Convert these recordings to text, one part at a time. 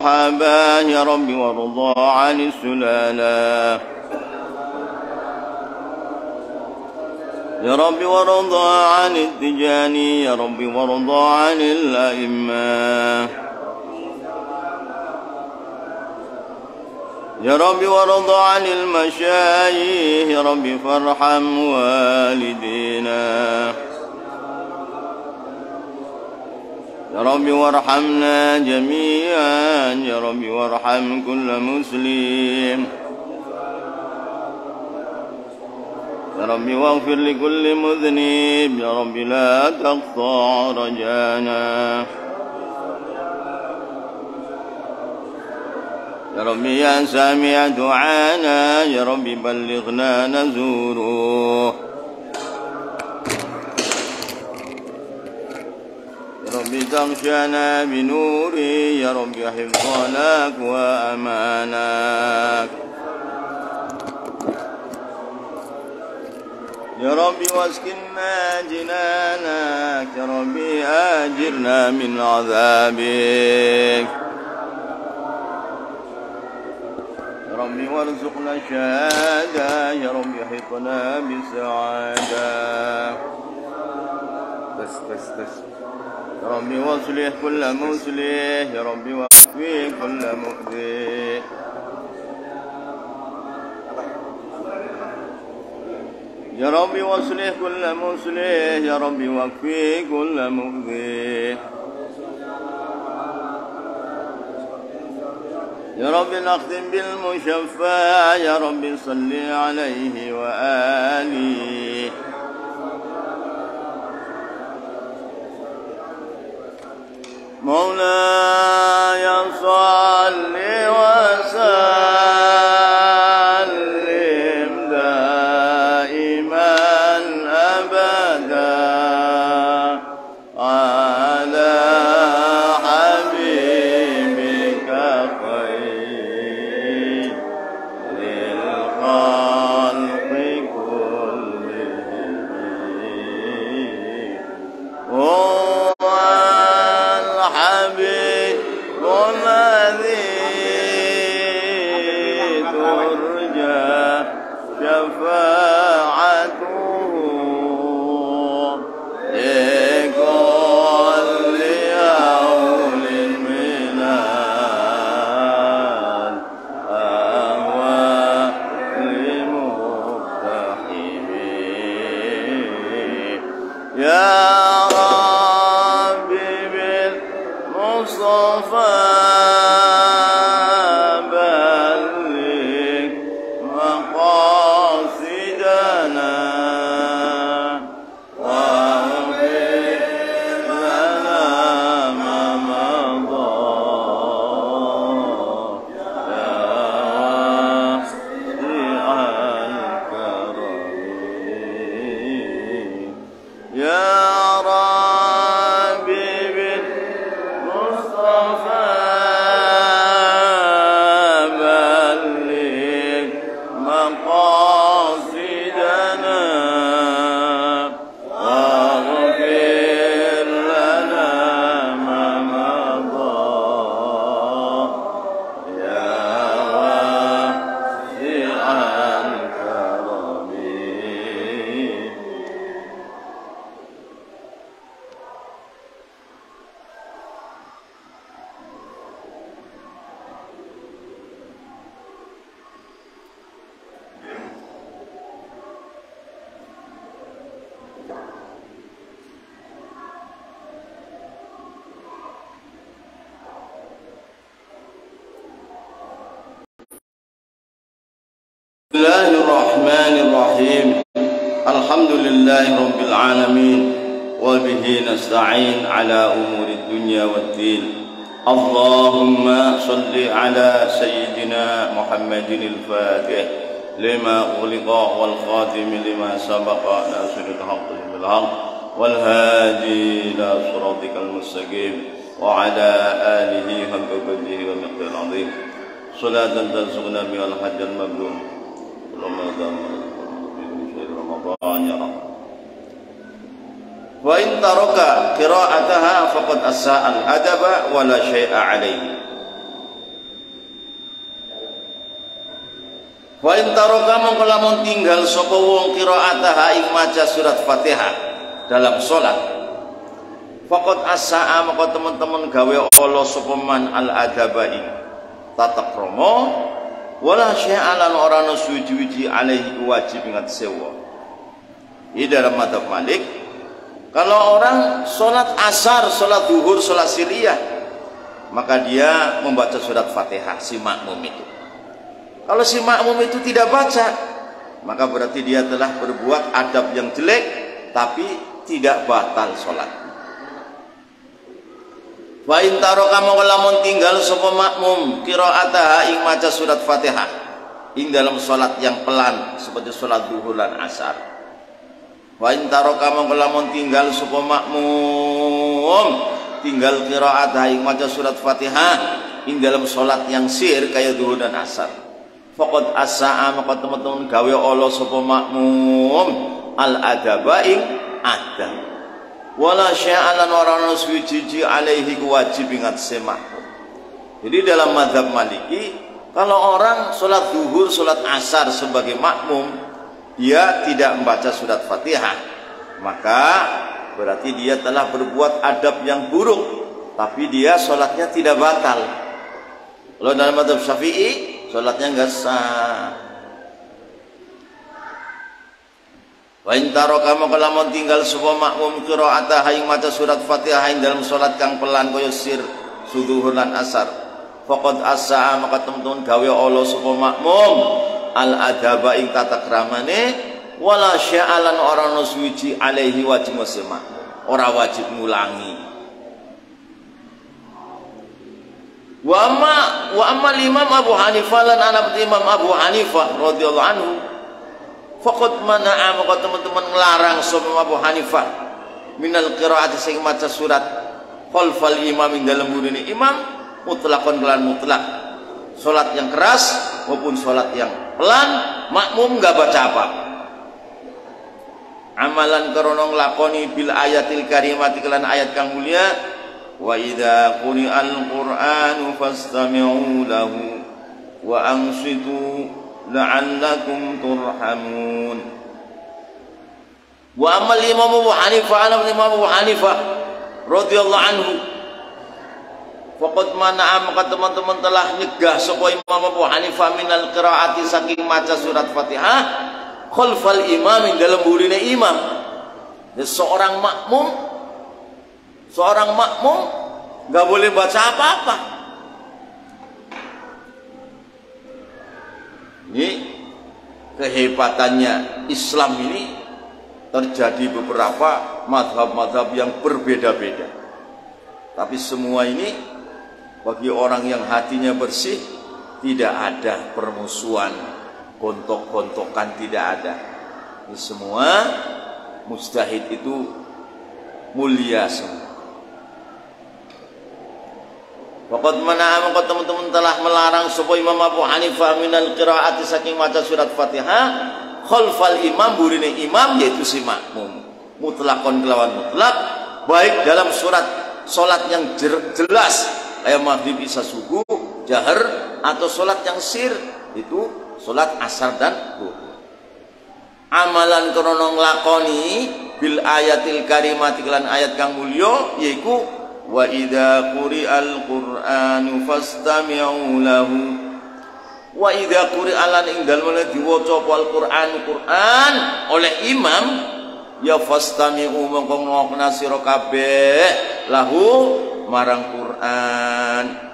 الصحابة يا رب وارضى عن السلالة يا رب وارضى عن التجاني يا رب وارضى عن الأئمة يا رب وارضى عن المشايخ يا رب فارحم والدينا يا رب وارحمنا جميعا يا رب وارحم كل مسلم يا رب واغفر لكل مذنب يا رب لا تقطع رجانا يا رب يا سامع دعانا يا رب بلغنا نزوره يا رب تغشانا بنوري يا رب حفظناك وأماناك يا رب واسكننا جنانك يا رب آجرنا من عذابك يا رب وارزقنا الشهادة يا رب يحيطنا بالسعادة بس يا رب واصلح كل مصلح يا رب واكفي كل مؤذي يا رب واصلح كل مصلح يا رب واكفي كل مؤذي يا رب نختم بالمشفى يا رب صل عليه وآله مولاي صل وسلم دائما أبدا على حبيبك خير الخلق كلهم الحبيب الذي ترجى شفاعته لكل يوم من الأهوال مقتحمين يا مصطفى بلغ مقاصدنا واغفر لنا ما مضى يا واسع الكرم يا بسم الله الرحمن الرحيم الحمد لله رب العالمين وبه نستعين على أمور الدنيا والدين اللهم صل على سيدنا محمد الفاتح لما أغلق والخاتم لما سبق ناصر الحق بالحق والهادي إلى صراطك المستقيم وعلى آله حق قدره ومقداره العظيم صلاة ترزقنا بها الحج المبرور رمضان يا رب Wa in taraka qira'ataha faqad assa'a al-adaba wa la syai'a alaihi. Wa in taraka mongko lamun tinggal sapa wong qiraataha ing maca surat Fatihah dalam salat, faqad asaa mongko teman-teman gawe Allah sapa man al adaba ing tata krama, wala sya'alan ora ana suci-suci alaihi wajib ingat sewa. Ini dalam mazhab Malik, kalau orang sholat asar, sholat duhur, sholat siriyah, maka dia membaca surat Fatihah, si makmum itu. Kalau si makmum itu tidak baca, maka berarti dia telah berbuat adab yang jelek, tapi tidak batal sholat. Wa in taraka mongko lamun tinggal sapa makmum qiraataha ing maca surat Fatihah ing dalam sholat yang pelan seperti sholat duhur dan asar. Wa in taraka mongko lamun tinggal sapa makmum tinggal qiraat ing maca surat Fatihah ing dalam salat yang sir kaya duhur dan asar, faqad asaa maka teman-teman gawe Allah sapa makmum al adaba ing adab, wala sya'alan ora suci alaihi wajib ingat semak. Jadi dalam mazhab Maliki, kalau orang salat duhur, salat asar sebagai makmum dia tidak membaca surat Fatihah, maka berarti dia telah berbuat adab yang buruk, tapi dia sholatnya tidak batal. Kalau dalam mazhab Syafi'i, sholatnya enggak sah. Wa in taraka maka lamun tinggal sapa makmum qiraatah ing maca surat Fatihah ing dalam sholat kang pelan kaya sir suduhur lan asar, faqad asaa maka teman-teman gawe Allah sapa makmum al adaba ing tata kramane, wala sya'alan ora ana suci alaihi wajib musma, ora wajib ngulangi. Wa amma Imam Abu Hanifah lan anak Imam Abu Hanifah radhiyallahu anhu, faqad mana'a maka teman-teman ngelarang sapa Abu Hanifah minal qiraati sing maca surat khalfal imam ing dalem murine imam mutlaqan kelan mutlak, salat yang keras maupun salat yang pelan, makmum enggak baca apa. Amalan karena nglakoni bil ayatil karimati kelan ayat kang mulia, wa idza quri'al qur'anu fastami'u lahu wa ansitu la'allakum turhamun. Wa amal Imam Abu Hanifah radhiyallahu anhu, faqad mana'a maka teman-teman telah nyegah sapa Imam Abu Hanifah minal qiraati saking maca surat Fatihah khalfal imam ing dalam burine imam. Jadi seorang makmum enggak boleh baca apa-apa. Ini kehebatannya Islam ini, terjadi beberapa mazhab-mazhab yang berbeda-beda. Tapi semua ini bagi orang yang hatinya bersih, tidak ada permusuhan, gontok-gontokan, tidak ada. Ini semua mujtahid itu mulia semua. Waqad mana'a maka teman-teman telah melarang sapa Imam Abu Hanifah minal qiraati saking maca surat Fatihah khalfal imam burine imam, yaitu si makmum, mutlakon kelawan mutlak, baik dalam salat yang jelas kayak maghrib isya subuh jahar, atau salat yang sir itu salat asar dan duhur. Amalan krono nglakoni bil ayatil karimati kelan ayat kang mulya, yaiku wa idza quri'al qur'anu fastami'u lahu, wa idza quri'alan ing dalem diwaca Al-Qur'an oleh imam, ya fastami'u mongko ngokna sira kabeh lahu marang Qur'an.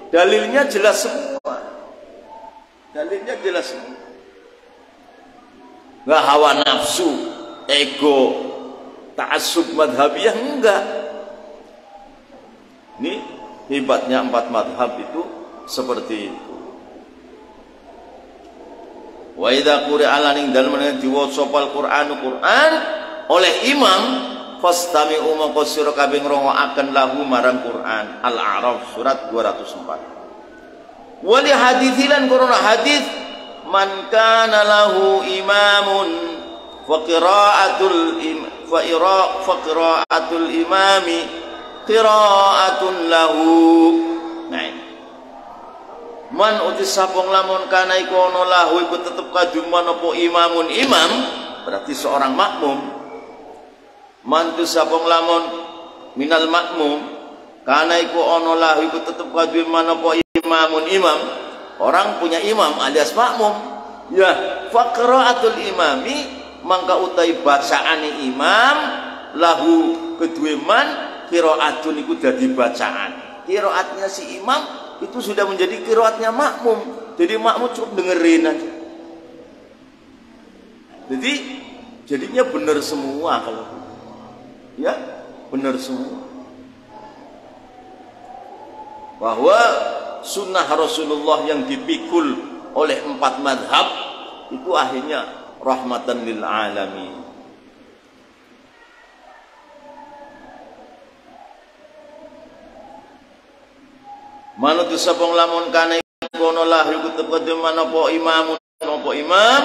Dalilnya jelas semua. Enggak hawa nafsu, ego, ta'assub madhabiyah, enggak. Ini hebatnya 4 madhab itu seperti itu. Wa idza quri'ala ning dalem diwaca Al-Qur'an oleh imam, fastami'u mongko sira kabeh ngrungokaken lahu marang Qur'an. Al-A'raf surat 204. Wa li hadithilan korona hadis, man kana lahu imamun fa qira'atul imami qira'atun lahu. Nah, Man utis sapong lamun kana iku ana lahu iku tetep kaduman apa imamun imam, berarti seorang makmum. Man utis sapong lamun minal makmum kana iku ana lahu iku tetep kaduman apa imamun imam. Orang punya imam alias makmum. Ya, faqra'atul imami mangka utai bacaane imam lahu kedue man qiraatun iku dadi bacaan. Qiraatnya si imam itu sudah menjadi qiraatnya makmum. Jadi makmum cukup dengerin aja. Jadi jadinya benar semua kalau ya, benar semua. Bahwa sunnah Rasulullah yang dipikul oleh 4 madhab itu akhirnya rahmatan lil alamin. Manut sabong lamun kana kono lah iku tepedhe manapa imam napa imam.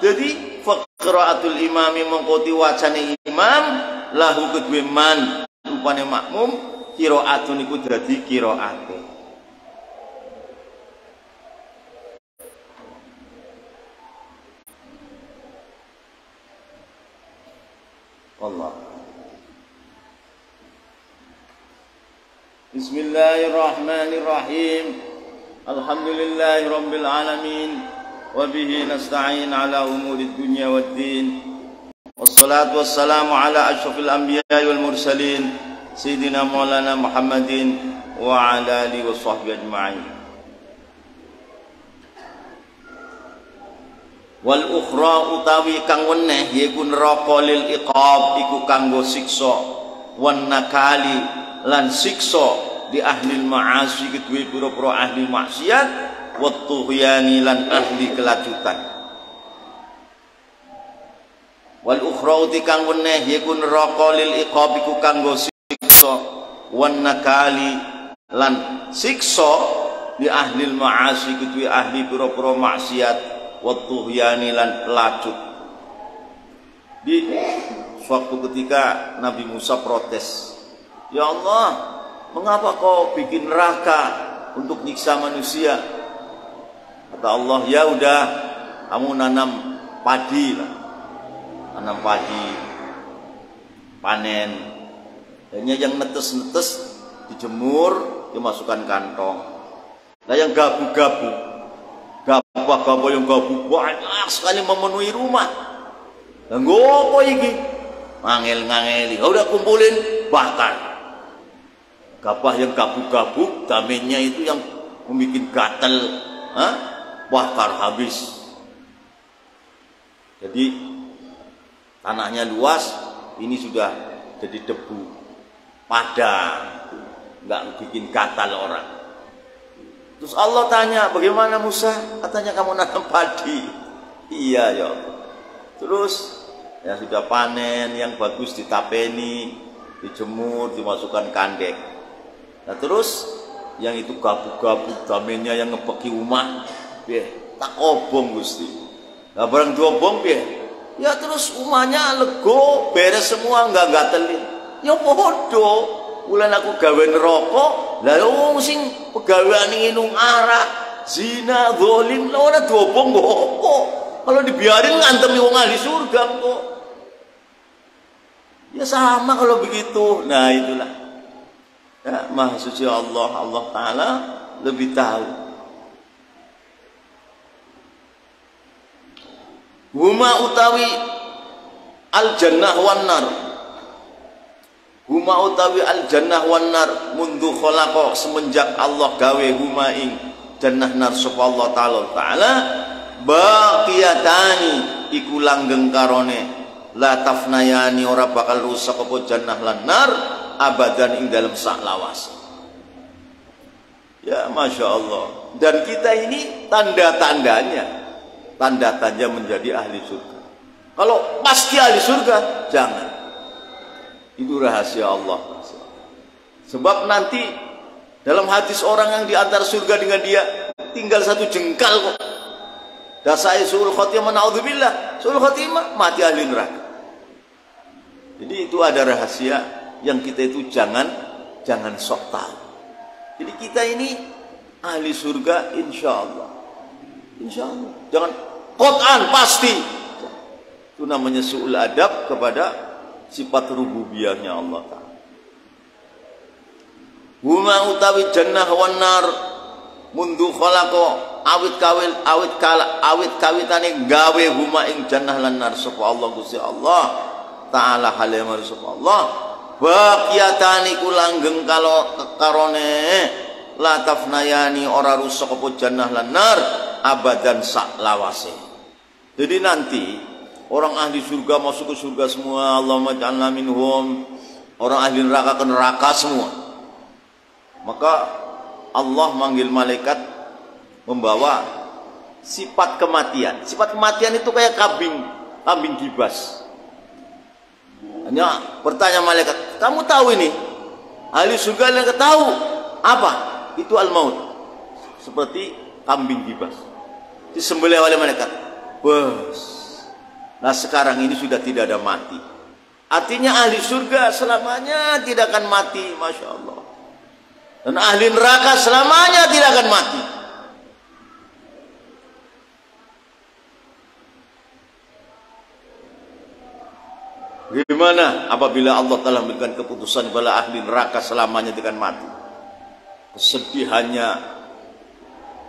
Jadi faqra'atul imami mongko diwacane imam lahu kedue man rupane makmum qira'atun iku dadi qira'ate. Allah. Bismillahirrahmanirrahim. Alhamdulillahi rabbil alamin wa bihi nasta'in ala umurid dunya waddin. Wassalatu wassalamu ala asyrafil anbiya'i wal mursalin sayyidina maulana Muhammadin wa ala alihi wa sahbihi ajma'in. Wal ukhra utawi kang weneh yaiku neraka lil iqab iku kanggo siksa wan nakali lan siksa di ahli ma'asi kedue pira-pira ahli maksiat wa tughyani lan ahli kelacutan. Wal ukhra kang weneh yaiku neraka lil iqab iku kanggo siksa wan nakali lan siksa di ahli ma'asi kedue ahli pira-pira maksiat wa tughyani lan pelacut. Di suatu ketika Nabi Musa protes, "Ya Allah, mengapa kau bikin neraka untuk nyiksa manusia?" Kata Allah, "Ya udah, kamu nanam padi lah. Tanam padi, panen. Hanya yang netes-netes dijemur, dimasukkan kantong. Nah yang gabu-gabu, gabah-gabah yang gabu banyak sekali memenuhi rumah. Dan ngopo iki? Ngangel-ngangeli. Udah kumpulin, bakar. Gabah yang gabu-gabu, damennya itu yang membuat gatel, bakar habis. Jadi tanahnya luas, ini sudah jadi debu, padang, nggak bikin gatal orang. Terus Allah tanya, "Bagaimana Musa?" Katanya, "Kamu nanam padi." "Iya ya Allah." Terus yang sudah panen, yang bagus ditapeni, dijemur, dimasukkan kandek. Nah terus yang itu gabu-gabu damennya yang ngepeki rumah, tak obong Gusti. Nah barang diobong ya terus rumahnya lego, beres semua, nggak gatelin. Ya podo, bulan aku gawe neraka, lah wong sing pegawean nginung arak, zina, zalim, lah ora diobong kok. Kalau dibiarin ngantemi wong ahli surga kok. Ya sama kalau begitu. Nah itulah. Ya, Maha Suci Allah Ta'ala lebih tahu. Huma utawi al-jannah wan nar. Huma utawi al-jannah wan nar mundu khalaqa semenjak Allah gawe huma ing jannah nar sapa Allah Ta'ala baqiyatani iku langgeng karone la tafnayani ora bakal rusak apa jannah lan nar abadan ing dalam sak lawas. Ya Masya Allah. Dan kita ini tanda-tandanya menjadi ahli surga. Kalau pasti ahli surga, jangan. Itu rahasia Allah. Sebab nanti dalam hadis orang yang diantar surga dengan dia tinggal 1 jengkal kok. Dasai suul khotimah, naudzubillah. Suul khotimah, mati ahli neraka. Jadi itu ada rahasia yang kita itu jangan sok tahu. Jadi kita ini ahli surga insya Allah. Insya Allah. Jangan qat'an pasti. Itu namanya su'ul adab kepada sifat rububiyahnya Allah Ta'ala. Huma utawi jannah wan nar mundu khalaqa awit kawitane gawe huma ing jannah lan nar sapa Allah Gusti Allah Ta'ala halimar sapa Allah baqiyatani kulanggeng kalau kekarone la tafnayani ora rusak apa jannah lan nar abadan sak lawase. Jadi nanti orang ahli surga masuk ke surga semua, Allahumma ja'alna minhum. Orang ahli neraka ke neraka semua. Maka Allah manggil malaikat membawa sifat kematian. Sifat kematian itu kayak kambing gibas. Hanya bertanya malaikat, kamu tahu ini? Ahli surga yang tahu apa? Itu al-maut. Seperti kambing gibas. Disembelih oleh malaikat. Bos. Nah sekarang ini sudah tidak ada mati. Artinya ahli surga selamanya tidak akan mati. Masya Allah. Dan ahli neraka selamanya tidak akan mati. Bagaimana apabila Allah telah memberikan keputusan kepada ahli neraka selamanya tidak akan mati? Kesedihannya.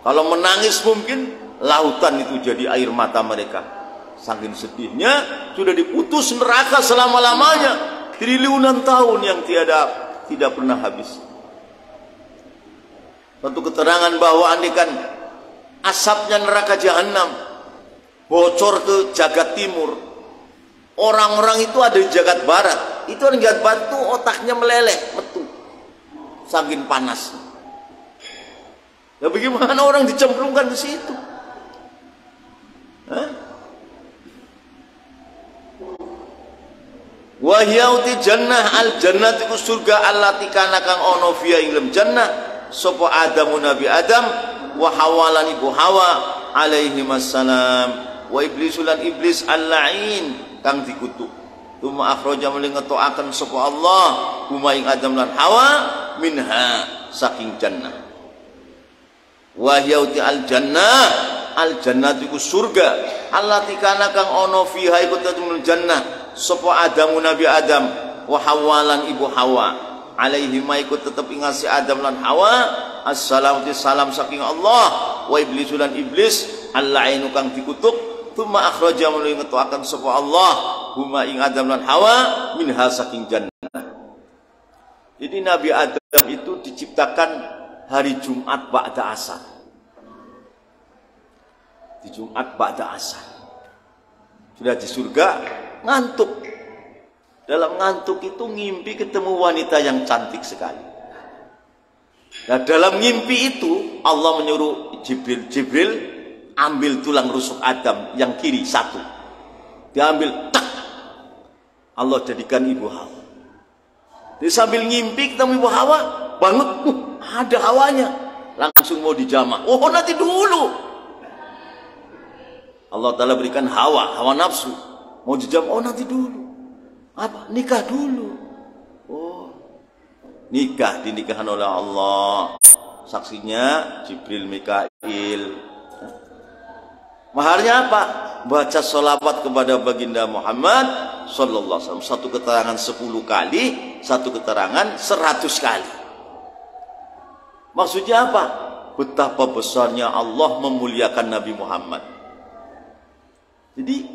Kalau menangis mungkin lautan itu jadi air mata mereka. Saking sedihnya sudah diputus neraka selama-lamanya, triliunan tahun yang tidak pernah habis. Satu keterangan bahwa andikan asapnya neraka jahanam bocor ke jagat timur, orang-orang itu ada di jagat barat. Itu orang jagat barat itu otaknya meleleh, metu, saking panas. Ya bagaimana orang dicemplungkan ke situ? Wahyauti jannah al jannah itu surga allati kana kang ono fiya ing jannah sapa Adamu Nabi Adam wa Hawa lan ibu Hawa alaihi wassalam wa iblisulan iblis al-la'in kang dikutuk. Tuma akhraja muli ngetoaken sapa Allah huma ing Adam lan Hawa minha saking jannah. Wahyauti al jannah itu surga allati kana kang ono fiha iku tetep jannah sapa Adamu Nabi Adam wa Hawa lan ibu Hawa alaihi ma ikut tetep ingasi Adam lan Hawa assalamu salam saking Allah wa iblisu lan iblis al-la'inu kang dikutuk tsumma akhraja mulai ngetoaken sapa Allah huma ing Adam lan Hawa minha saking jannah. Jadi Nabi Adam itu diciptakan hari Jumat ba'da asar. Di Jumat ba'da asar. Sudah di surga ngantuk. Dalam ngantuk itu ngimpi ketemu wanita yang cantik sekali. Nah dalam ngimpi itu Allah menyuruh Jibril ambil tulang rusuk Adam yang kiri satu. Diambil tak. Allah jadikan ibu Hawa. Jadi sambil ngimpi ketemu ibu Hawa, banget ada Hawanya. Langsung mau dijamah. Oh nanti dulu. Allah Ta'ala berikan hawa nafsu. Mau dijam, oh nanti dulu. Apa? Nikah dulu. Oh, nikah dinikahan oleh Allah. Saksinya Jibril Mikail. Maharnya apa? Baca sholawat kepada baginda Muhammad sallallahu alaihi wasallam. Satu keterangan 10 kali, satu keterangan 100 kali. Maksudnya apa? Betapa besarnya Allah memuliakan Nabi Muhammad. Jadi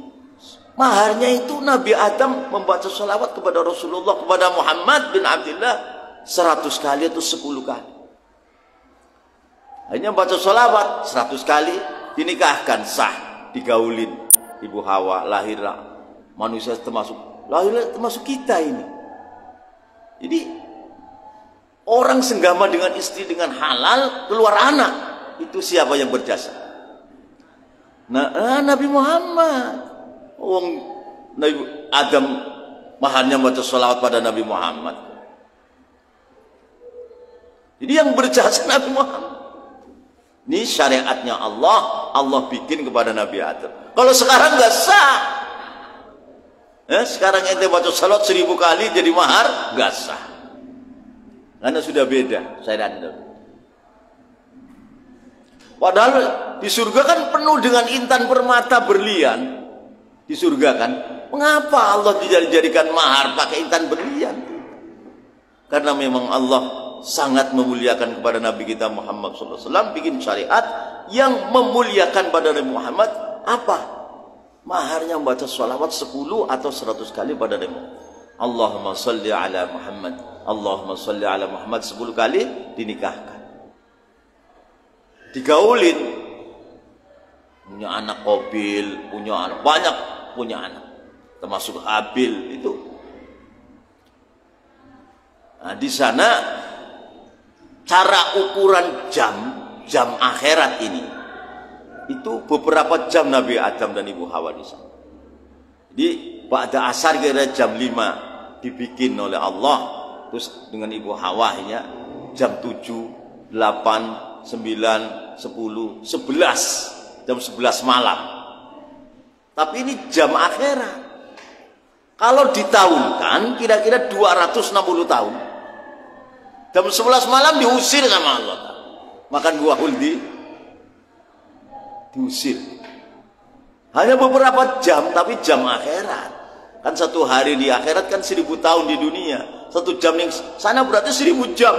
maharnya itu Nabi Adam membaca sholawat kepada Rasulullah, kepada Muhammad bin Abdullah 100 kali atau 10 kali. Hanya baca sholawat 100 kali, dinikahkan, sah, digaulin. Ibu Hawa lahirlah manusia termasuk, lahirlah termasuk kita ini. Jadi orang senggama dengan istri dengan halal, keluar anak. Itu siapa yang berjasa? Nah, Nabi Muhammad. Nabi Adam maharnya baca sholawat pada Nabi Muhammad. Jadi yang berjasa Nabi Muhammad. Ini syariatnya Allah. Allah bikin kepada Nabi Adam. Kalau sekarang nggak sah. Sekarang ente baca sholawat 1000 kali jadi mahar, nggak sah. Karena sudah beda syariatnya. Padahal di surga kan penuh dengan intan permata berlian. Di surga kan, mengapa Allah dijadikan mahar pakai intan berlian? Karena memang Allah sangat memuliakan kepada Nabi kita Muhammad SAW, bikin syariat yang memuliakan pada Nabi Muhammad. Apa? Maharnya membaca sholawat 10 atau 100 kali pada Nabi Muhammad. Allahumma salli ala Muhammad, Allahumma salli ala Muhammad 10 kali dinikahkan. Digaulin, punya anak Qabil, punya anak banyak, punya anak termasuk Habil itu. Nah, di sana cara ukuran jam akhirat ini itu beberapa jam Nabi Adam dan Ibu Hawa di sana. Jadi pada asar kira jam 5 dibikin oleh Allah, terus dengan Ibu Hawa ya jam 7, 8, 9, 10, 11, jam 11 malam. Tapi ini jam akhirat. Kalau ditahunkan kira-kira 260 tahun. Jam 11 malam diusir sama Allah. Makan buah huldi diusir. Hanya beberapa jam, tapi jam akhirat. Kan satu hari di akhirat kan 1000 tahun di dunia. Satu jam yang sana berarti 1000 jam.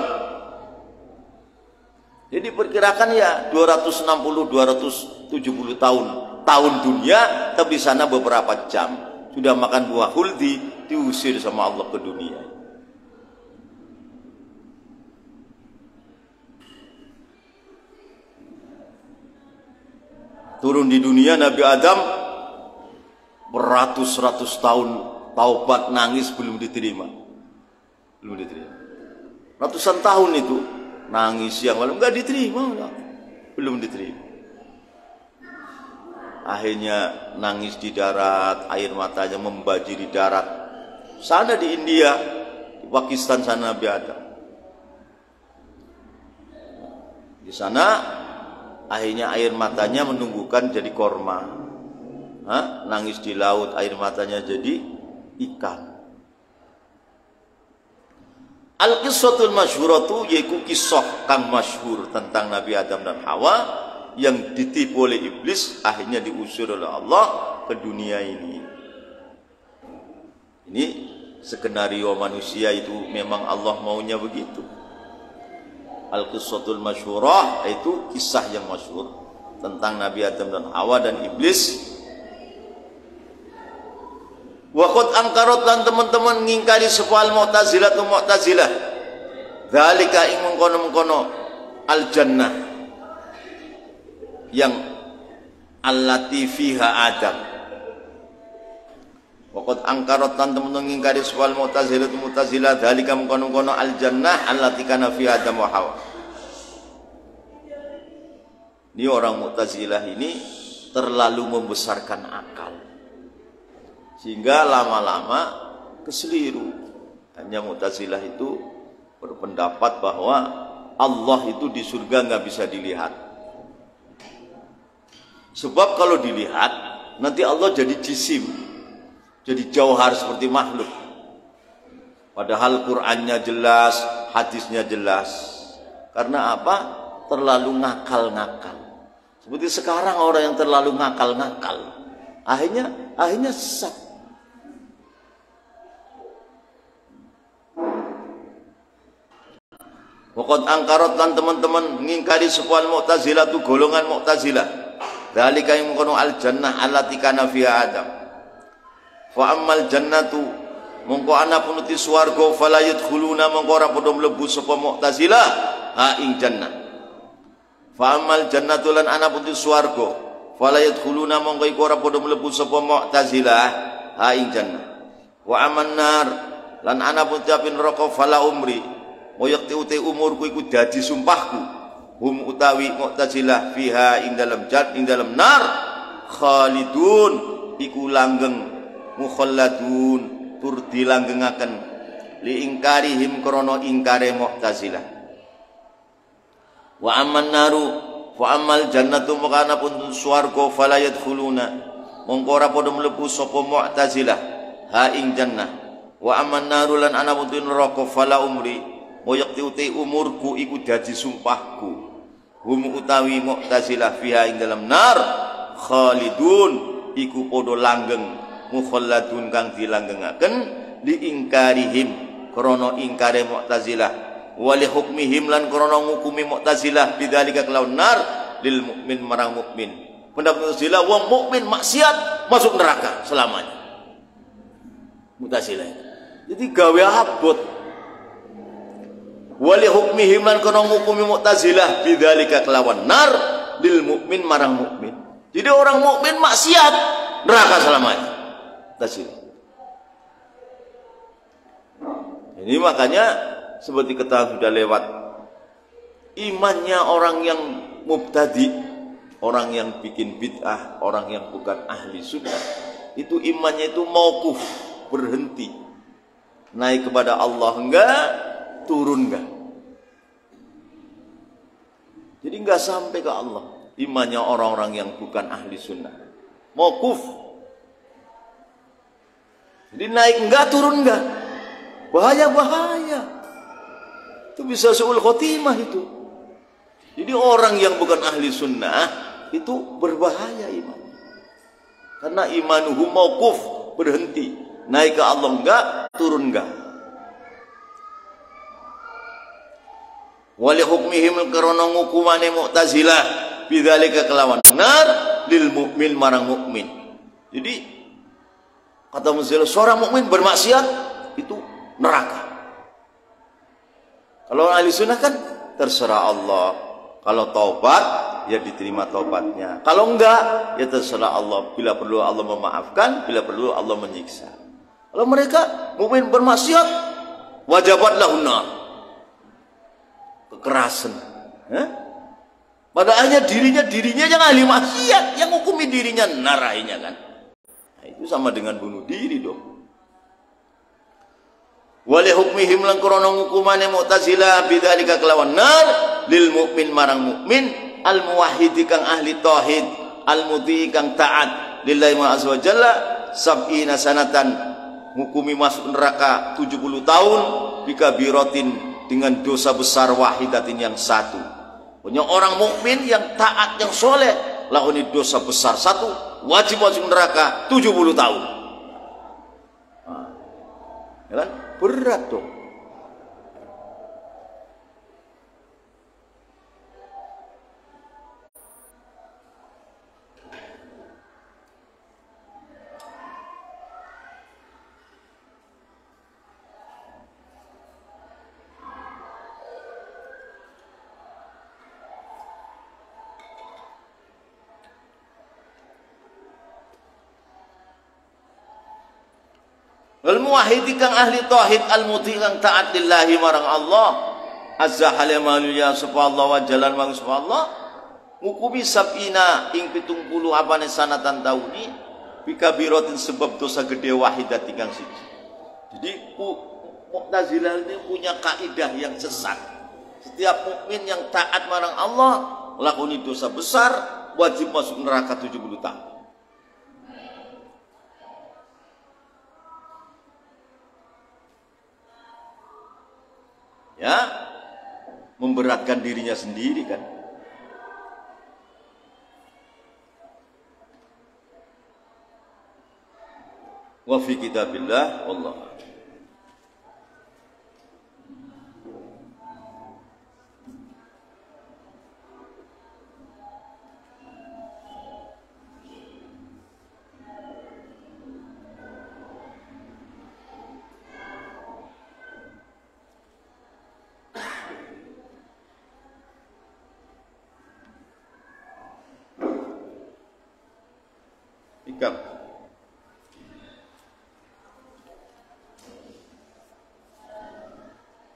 Jadi perkirakan ya 260-270 tahun dunia, tapi di sana beberapa jam. Sudah makan buah huldi, diusir sama Allah ke dunia. Turun di dunia Nabi Adam beratus-ratus tahun taubat nangis belum diterima. Belum diterima. Ratusan tahun itu nangis siang malam enggak diterima, belum diterima. Akhirnya nangis di darat, air matanya membajiri darat. Sana di India, di Pakistan sana Nabi Adam. Di sana akhirnya air matanya menunggukan jadi korma. Nangis di laut, air matanya jadi ikan. Al-qissatul masyhuratu yaitu kisah kang masyhur tentang Nabi Adam dan Hawa yang ditipu oleh iblis, akhirnya diusir oleh Allah ke dunia ini. Ini skenario manusia itu memang Allah maunya begitu. Al-qissatul masyhurah itu kisah yang masyhur tentang Nabi Adam dan Hawa dan iblis. Waqad angkarot dan teman-teman ngingkari sepal Mu'tazilah tu Mu'tazilah. Dzalika ing mengkono-mengkono al-jannah yang allati fiha Adam. Waqad angkarot dan teman-teman ngingkari sepal Mu'tazilah tu Mu'tazilah. Dzalika mengkono-mengkono al-jannah allati kana fiha Adam wa Hawa. Ini orang Mu'tazilah ini terlalu membesarkan akal, sehingga lama-lama keseliru. Hanya Mu'tazilah itu berpendapat bahwa Allah itu di surga nggak bisa dilihat. Sebab kalau dilihat nanti Allah jadi jisim, jadi jauhar seperti makhluk. Padahal Qur'annya jelas, hadisnya jelas. Karena apa? Terlalu ngakal-ngakal. Seperti sekarang orang yang terlalu ngakal-ngakal, akhirnya sesat. Waqad angkarot lan teman-teman ngingkari sebuah Mu'tazilah tu golongan Mu'tazilah. Dzalika yang mengkono al jannah allati kana fiha Adam. Fa ammal jannatu mongko ana punuti swarga fala yadkhuluna mongko ora padha mlebu sapa Mu'tazilah ha ing jannah. Fa ammal jannatu lan ana punuti swarga fala yadkhuluna mongko iku ora padha mlebu sapa Mu'tazilah ha ing jannah. Wa aman nar lan ana punuti api neraka fala umri moyakti uti umurku iku dadi sumpahku hum utawi Mu'tazilah fiha ing dalam nar khalidun iku langgeng mukhalladun tur dilanggengaken li ingkarihim krana ingkare Mu'tazilah. Wa amman naru fa ammal jannatu makana pun swarga fala yadkhuluna mongko ora padha mlebu sapa Mu'tazilah ha ing jannah. Wa amman naru lan ana pun neraka fala umri moyakti uti umurku iku dadi sumpahku hum utawi Mu'tazilah fiha ing dalam nar khalidun iku podo langgeng mukhalladun kang dilanggengaken diingkarihim krana ingkare Mu'tazilah wali hukmihim lan krana ngukumi Mu'tazilah bidzalika kelawan nar lil mukmin marang mukmin. Pendapat Mu'tazilah wong mukmin maksiat masuk neraka selamanya. Mu'tazilah. Jadi gawe abot. Wali hukmihim lan kono ngukumi Mu'tazilah bidzalika kelawan nar lil mukmin marang mukmin. Jadi orang mukmin maksiat neraka selamanya. Mu'tazilah. Ini makanya seperti kita sudah lewat, imannya orang yang mubtadi, orang yang bikin bid'ah, orang yang bukan ahli sunnah, itu imannya itu mauquf, berhenti. Naik kepada Allah enggak, turun enggak. Jadi enggak sampai ke Allah. Imannya orang-orang yang bukan ahli sunnah, mauquf. Jadi naik enggak, turun enggak. Bahaya-bahaya. Itu bisa su'ul khotimah itu. Jadi orang yang bukan ahli sunnah itu berbahaya iman. Karena imanuhu mauquf, berhenti. Naik ke Allah enggak, turun enggak. Wali hukmihim karena ngukumane Mu'tazilah bidzalika kelawan nar lil mukmin marang mukmin. Jadi kata Mu'tazilah seorang mukmin bermaksiat itu neraka. Kalau ahli sunnah kan terserah Allah. Kalau taubat ya diterima taubatnya. Kalau enggak ya terserah Allah. Bila perlu Allah memaafkan, bila perlu Allah menyiksa. Kalau mereka mukmin bermaksiat, wajabat lahun nar. Kekerasan. Padahalnya dirinya yang ahli maksiat, yang hukumi dirinya narahinya kan. Nah, itu sama dengan bunuh diri dong. Wali hukmihim lan krana hukumane Mu'tazilah bidzalika kelawan nar lil mukmin marang mukmin al muwahhid kang ahli tauhid al mudhi kang taat lillahi azza wa jalla sab'ina sanatan hukumi masuk neraka 70 tahun bikabiratin dengan dosa besar wahidatin yang satu. Punya orang mukmin yang taat yang soleh lakoni dosa besar satu wajib masuk neraka 70 tahun. Nah, ya kan? Berat dong. Wal muwahhid kang ahli tauhid al muti kang taat lillahi marang Allah azza halimaluya sapa Allah wa jalan mang sapa Allah ngukumi sab'ina ing 70 apane sanatan tauni bikabiratin sebab dosa gede wahidat kang siji. Jadi Mu'tazilah ini punya kaidah yang sesat. Setiap mukmin yang taat marang Allah lakoni dosa besar wajib masuk neraka 70 tahun. Ya, memberatkan dirinya sendiri kan. Wa fi kitabillah wallah.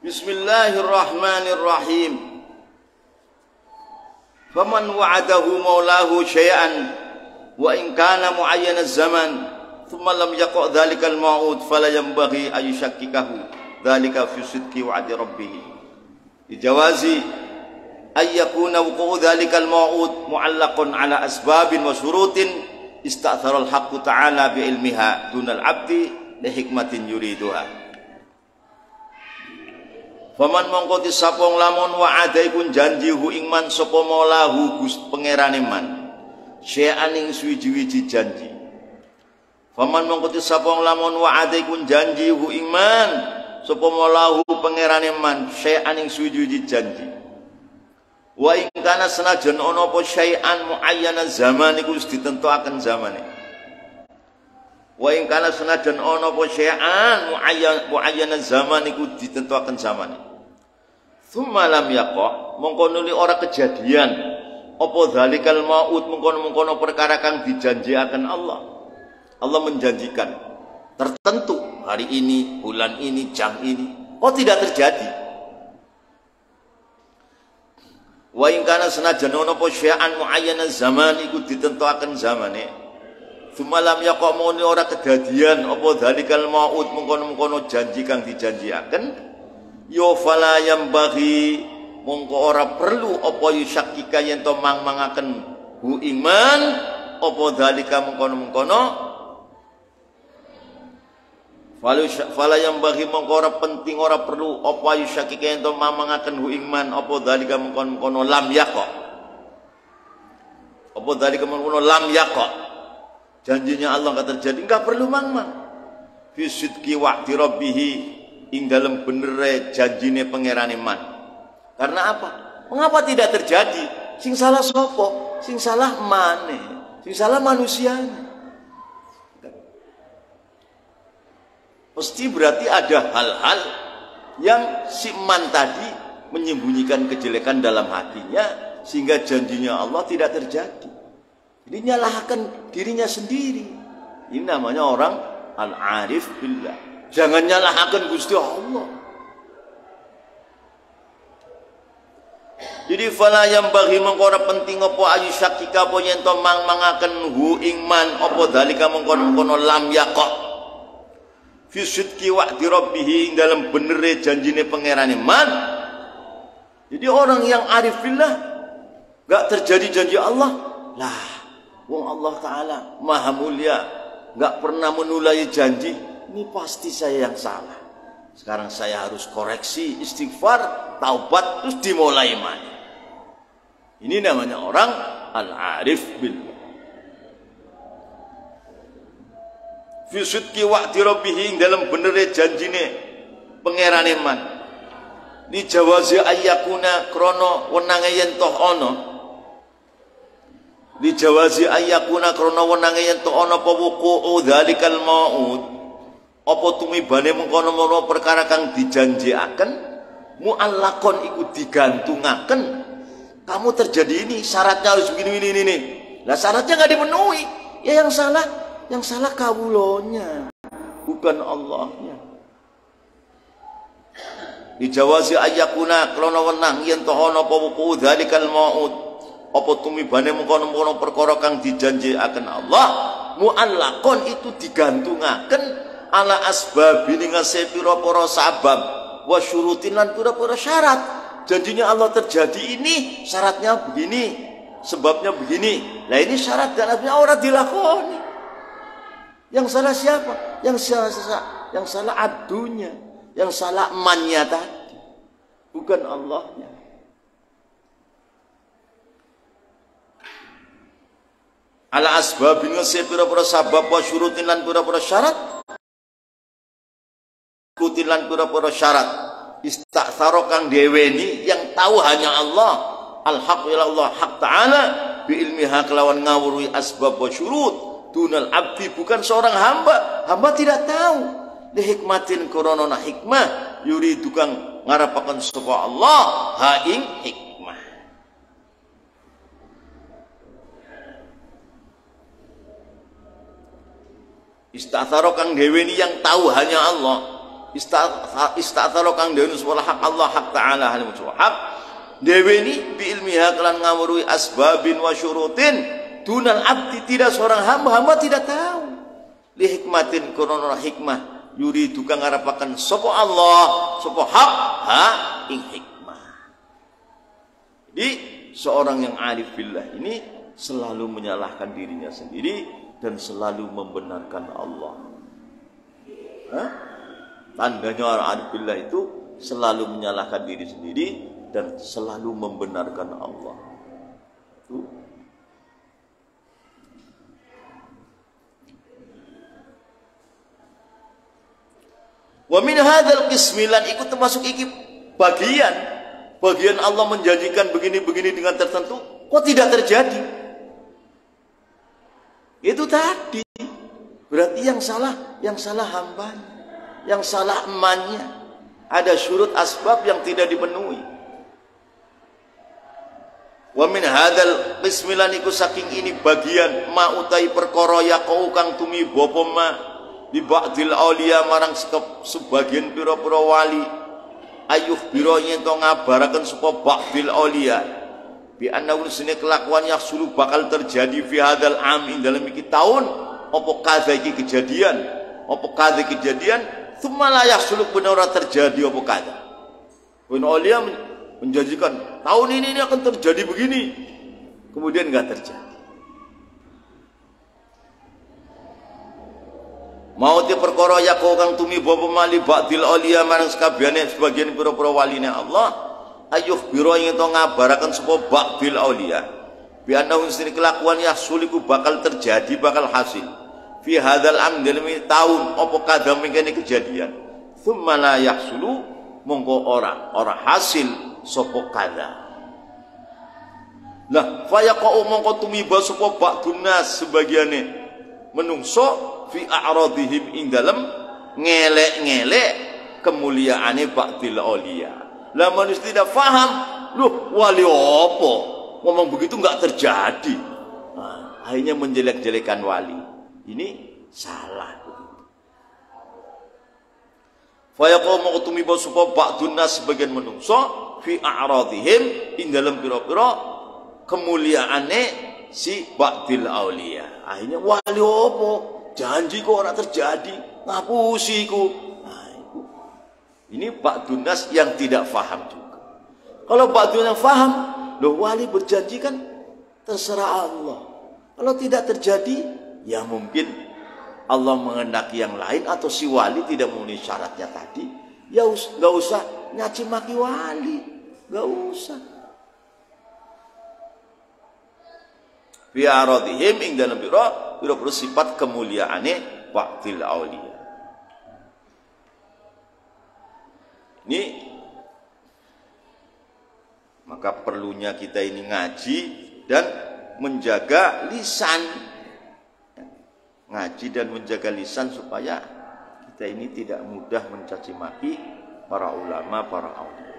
Bismillahirrahmanirrahim. Faman wa'adahu maulahu syai'an wa in kana mu'ayyan az-zaman thumma lam yaqa' dhalika al-ma'ud fala yanbaghi ay yushakkikahu dhalika fi sidqi wa'di rabbih. Ijawazi ay yakuna wuqu'u dhalika al-ma'ud mu'allaqun ala asbabin wa syurutin ista'thara al-haqqu ta'ala bi ilmiha dunal 'abdi li hikmatin yuriduha. Faman mongko disapong lamun wa'ada iku janji hu ing man sapa maulahu Gus pangerane man. Syai'an ing suwi-wiji janji. Faman mongko disapong lamun wa'ada iku janji hu ing man sapa maulahu pangerane man. Syai'an ing suwi-wiji janji. Wa ing kana senajan ana apa syai'an muayyana zaman iku wis ditentuaken zamane. Wa ing kana senajan ana apa syai'an muayyana zaman iku ditentuaken zamane. Tsumma lam yaqa mongko nuli ora kejadian apa zalikal maut mengkono-mengkono perkara kang dijanjiaken Allah. Allah menjanjikan tertentu hari ini, bulan ini, jam ini. Oh tidak terjadi. Wa ing kana senajan ana apa syai'an muayyana zaman iku ditentuaken zamane. Tsumma lam yaqa mongko ora kejadian apa zalikal maut mengkono-mengkono janji kang dijanjiaken. Yo fala yang bagi mongko ora perlu apa yusyakika yen to mang-mangaken hu iman apa dalika mengkono-mengkono fala yang bagi mongko ora penting ora perlu apa yusyakika yen to mang-mangaken hu iman apa dalika mengkono-mengkono lam yaqa apa dalika mengkono lam yaqa janjinya Allah enggak terjadi enggak perlu mang-mang fi sidqi wa'di rabbih ing dalam bener janjine pangerane man. Karena apa? Mengapa tidak terjadi? Sing salah sopo? Sing salah mane? Sing salah manusianya. Mesti berarti ada hal-hal yang si man tadi menyembunyikan kejelekan dalam hatinya sehingga janjinya Allah tidak terjadi. Jadi nyalahkan dirinya sendiri. Ini namanya orang al-arif billah. Jangan nyalahkan Gusti Allah. Jadi fala yang bagi mengkora penting apa ayu syakika apa yen to mang-mangaken hu ing man apa dalika mengkono-mengkono lam yaqa. Fi sidqi wa'di rabbih dalam benere janjine pangerane man. Jadi orang yang arif billah enggak terjadi janji Allah. Lah, wong Allah taala Maha Mulia enggak pernah menulai janji. Ini pasti saya yang salah. Sekarang saya harus koreksi, istighfar, taubat, terus dimulai mana. Ini namanya orang al-arif billah. Fi sidqi wa'di rabbih dalam bener janjine pangerane man. Li jawazi ayyakuna krana wenange yen toh ana. Li jawazi ayyakuna krana wenange yen toh ana apa wuqu'u dzalikal maut. Apa tumibane mengkono-mengkono perkara kang dijanjiaken muallakon iku digantungaken. Kamu terjadi ini syaratnya harus begini ini. Lah syaratnya enggak dipenuhi. Ya yang salah kawulonya, bukan Allahnya. Dijawazi ayyakuna krana wenang yen to ana apa wuku dzalikal maut. Apa tumibane mengkono-mengkono perkara kang dijanjiaken Allah muallakon itu digantungaken ala asbab ini ngasih pira-pira sabab wa syurutin lan pira-pira syarat. Janjinya Allah terjadi ini syaratnya begini, sebabnya begini. Nah ini syarat dan asbabnya orang dilakoni. Yang salah siapa? Yang salah abdunya, yang salah mannya tadi, bukan Allahnya. Ala asbab ini ngasih pira-pira sabab wa syurutin lan pira-pira syarat. Kutilan pura-pura syarat istaktsara kang deweni yang tahu hanya Allah al-haq ila Allah hak ta'ala bi ilmiha kelawan ngawruhi asbab wa syurut dunal abdi bukan seorang hamba tidak tahu li hikmatin koronona hikmah yuri tukang ngarapaken sapa Allah ha ing hikmah. Istaktsara kang deweni yang tahu hanya Allah. Istataro kang deweni sapa hak Allah hak taala halim hak deweni bi ilmiha kelan ngawruhi asbabin wa syurutin dunal abdi tidak seorang hamba tidak tahu li hikmatin kono hikmah yuri tukang ngarapaken sapa Allah sapa hak ha ing hikmah. Jadi seorang yang arif billah ini selalu menyalahkan dirinya sendiri dan selalu membenarkan Allah. Tandanya orang arif billah itu selalu menyalahkan diri sendiri dan selalu membenarkan Allah. Wa min hadzal qismilan ikut termasuk iki bagian Allah menjanjikan begini-begini dengan tertentu kok tidak terjadi. Itu tadi berarti yang salah hambanya, yang salah emannya. Ada syurut asbab yang tidak dipenuhi. Wa min hadzal qismilan iku saking ini bagian ma utai perkara yaqau kang tumiba apa ma di ba'dil auliya marang sebagian pira-pira wali ayuh biro yen to ngabaraken supaya ba'dil auliya bi annahu sine kelakuan yahsulu bakal terjadi fi hadzal am ing dalam iki taun apa kadha iki kejadian tsumma la yahsulu benar terjadi apa kadha. Pun auliya menjanjikan tahun ini akan terjadi begini, kemudian enggak terjadi. Mau ti perkara yaqo kang tumiba pemali ba'dil auliya marang sakabehane sebagian pira-pira waline Allah ayuh biro ing to ngabaraken sapa ba'dil auliya bi annahu sini kelakuan yahsuliku bakal terjadi bakal hasil fi hadzal am dalam taun apa kadang mengkene kejadian tsumma la yahsulu mongko ora hasil sapa kada lah fa yaqo mongko tumiba sapa ba'dun nas sebagiane menungso fi a'radihim ing dalem ngelek-ngelek kemuliaane ba'dil auliya. Lah manusia tidak faham, loh wali apa? Ngomong begitu enggak terjadi. Nah, akhirnya menjelek-jelekan wali. Ini salah. Fa yaqumu tumiba supa ba'dun nas sebagian menungso fi a'radihim ing dalem pira-pira kemuliaane si ba'dil auliya. Akhirnya wali apa? Janji kok ora terjadi, ngapusiku. Nah, ini ba'dun nas yang tidak faham juga. Kalau ba'dun yang faham, loh wali berjanji kan terserah Allah. Kalau tidak terjadi, ya mungkin Allah menghendaki yang lain atau si wali tidak memenuhi syaratnya tadi. Ya nggak usah nyaci maki wali, nggak usah. Biaradihim ing dalam pira sifat kemuliaane ba'dil auliya. Ini maka perlunya kita ini ngaji dan menjaga lisan. Ngaji dan menjaga lisan supaya kita ini tidak mudah mencaci maki para ulama, para aulia.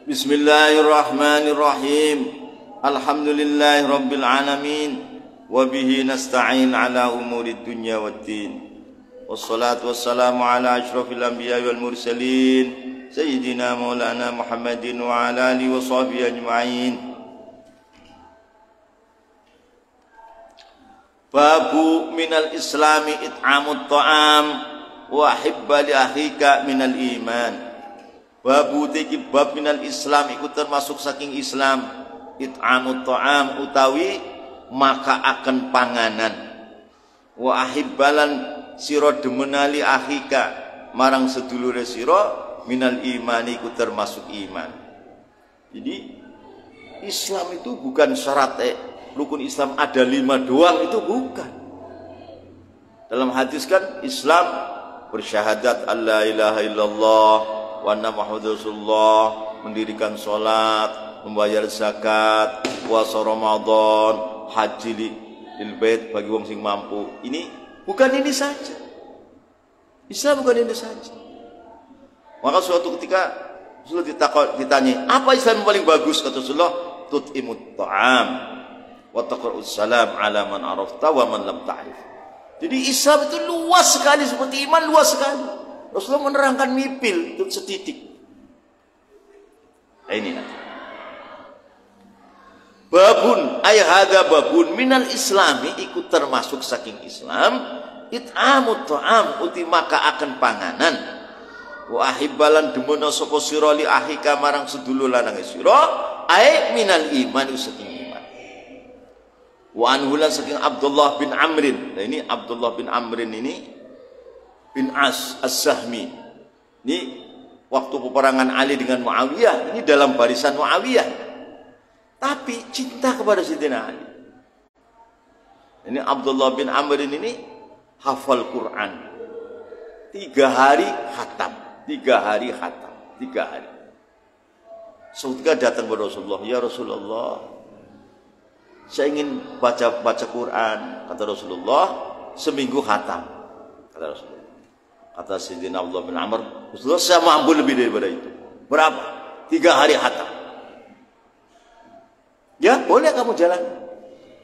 Bismillahirrahmanirrahim. Alhamdulillahi rabbil alamin wa bihi nasta'in ala umurid dunya waddin. Wassalatu wassalamu ala asyrafil anbiya wal mursalin sayyidina maulana Muhammadin wa ala alihi wa sahbihi ajma'in. Babu minal islami it'amut ta'am wa hibba li akhika minal iman. Babu tiki bab minal islam ikut termasuk saking Islam it'amut ta'am utawi maka akan panganan wa ahibbalan sira demenali akhika marang sedulure sira minal imani ikut termasuk iman. Jadi Islam itu bukan syarat rukun Islam ada 5 doang, itu bukan. Dalam hadis kan Islam bersyahadat alla ilaha illallah wa anna muhammadar rasulullah, mendirikan sholat, membayar zakat, puasa Ramadan, haji lil bait bagi wong sing mampu. Ini bukan ini saja. Islam bukan ini saja. Maka suatu ketika Rasulullah ditanya, apa Islam yang paling bagus? Kata Rasulullah, tut'imut ta'am wa taqra'us salam ala man arafta wa man lam ta'rif. Jadi Islam itu luas sekali, seperti iman luas sekali. Rasulullah menerangkan mipil itu setitik. Ini nanti. Babun ay hadza babun minal islami ikut termasuk saking Islam it'amut ta'am uti maka akan panganan wa ahibbalan demono sapa sira li ahika marang sedulur lanang sira ay minal iman saking iman. Wa anhulan saking Abdullah bin Amrin. Nah ini Abdullah bin Amrin ini bin As-Sahmi. Ini waktu peperangan Ali dengan Muawiyah, ini dalam barisan Muawiyah. Tapi cinta kepada Sayyidina Ali. Ini Abdullah bin Amr ini hafal Quran. 3 hari khatam. 3 hari khatam. 3 hari. Seketika datang kepada Rasulullah, ya Rasulullah, saya ingin baca Quran. Kata Rasulullah, seminggu khatam. Kata Rasulullah. Kata Sayyidina Abdullah bin Amr, Rasulullah, saya mampu lebih daripada itu. Berapa? 3 hari khatam. Ya, boleh kamu jalan.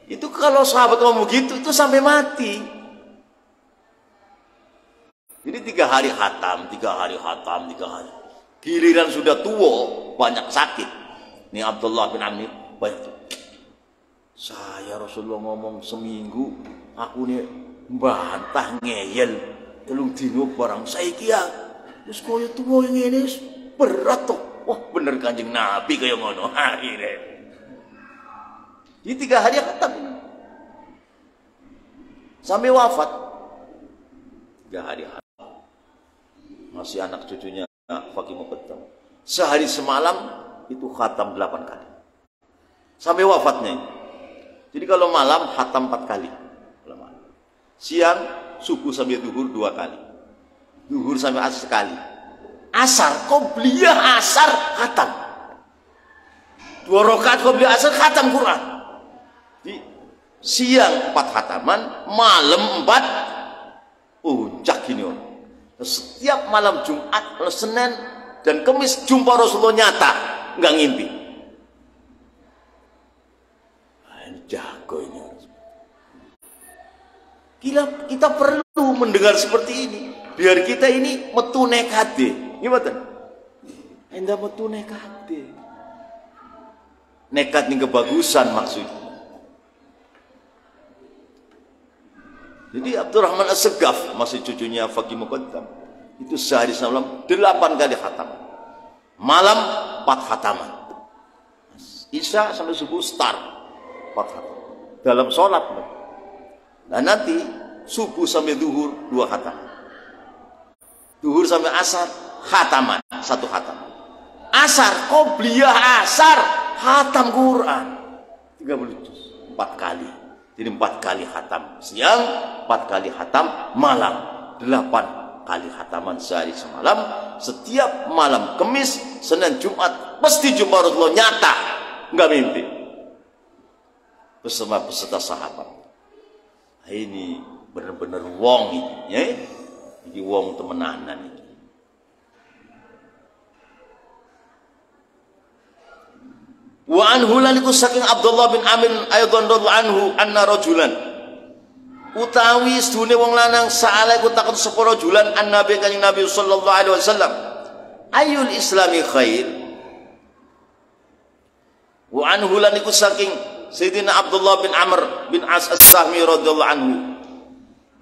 Itu kalau sahabat ngomong gitu, itu sampai mati. Jadi 3 hari khatam, 3 hari khatam, 3 hari. Giliran sudah tua, banyak sakit. Ini Abdullah bin Amr banyak tuh. Saya Rasulullah ngomong seminggu, aku nih bantah ngeyel. Telung dino barang saya kia. Terus kaya tua yang ini berat tuh. Wah bener Kanjeng Nabi kaya ngono. Akhirnya. Ini 3 hari khatam ini. Sampai wafat. 3 hari khatam. Masih anak cucunya Fakih Muqaddam. Sehari semalam itu khatam 8 kali. Sampai wafatnya ini. Jadi kalau malam khatam 4 kali. Siang subuh sampai duhur 2 kali. Duhur sampai asar sekali. Asar qobliyah asar khatam. 2 rakaat qobliyah asar khatam Quran. Di siang 4 khataman, malam 4 puncak gini orang. Setiap malam Jumat, Senin dan Kamis jumpa Rasulullah nyata, nggak ngimpi. Ini jago ini. Kita perlu mendengar seperti ini, biar kita ini metu nekade. Gimana? Enda metu nekade. Nekat nih kebagusan maksudnya. Jadi Abdurrahman As-Segaf, masih cucunya Fakih Muqaddam, itu sehari semalam 8 kali khatam. Malam 4 khataman. Isya sampai subuh start 4 khatam. Dalam sholat. Nah nanti subuh sampai duhur 2 khatam. Duhur sampai asar khataman, 1 khatam. Asar, qobliyah asar, khatam Quran 30 juz, 4 kali. Jadi 4 kali khatam siang, 4 kali khatam malam, 8 kali khataman sehari semalam. Setiap malam Kamis, Senin, Jumat pasti jumpa Rasulullah nyata, nggak mimpi. Bersama peserta sahabat. Nah, ini benar-benar wong ini, ya? Ini wong temenanan ini. Wa anhu laniku saking Abdullah bin Amir ayadhan radhiyallahu anhu anna rajulan utawi sedune wong lanang saale ku takon sapa rajulan annabi kanjeng Nabi sallallahu alaihi wasallam ayul islami khair. Wa anhu laniku saking Sayyidina Abdullah bin Amr bin As-Sahmi radhiyallahu anhu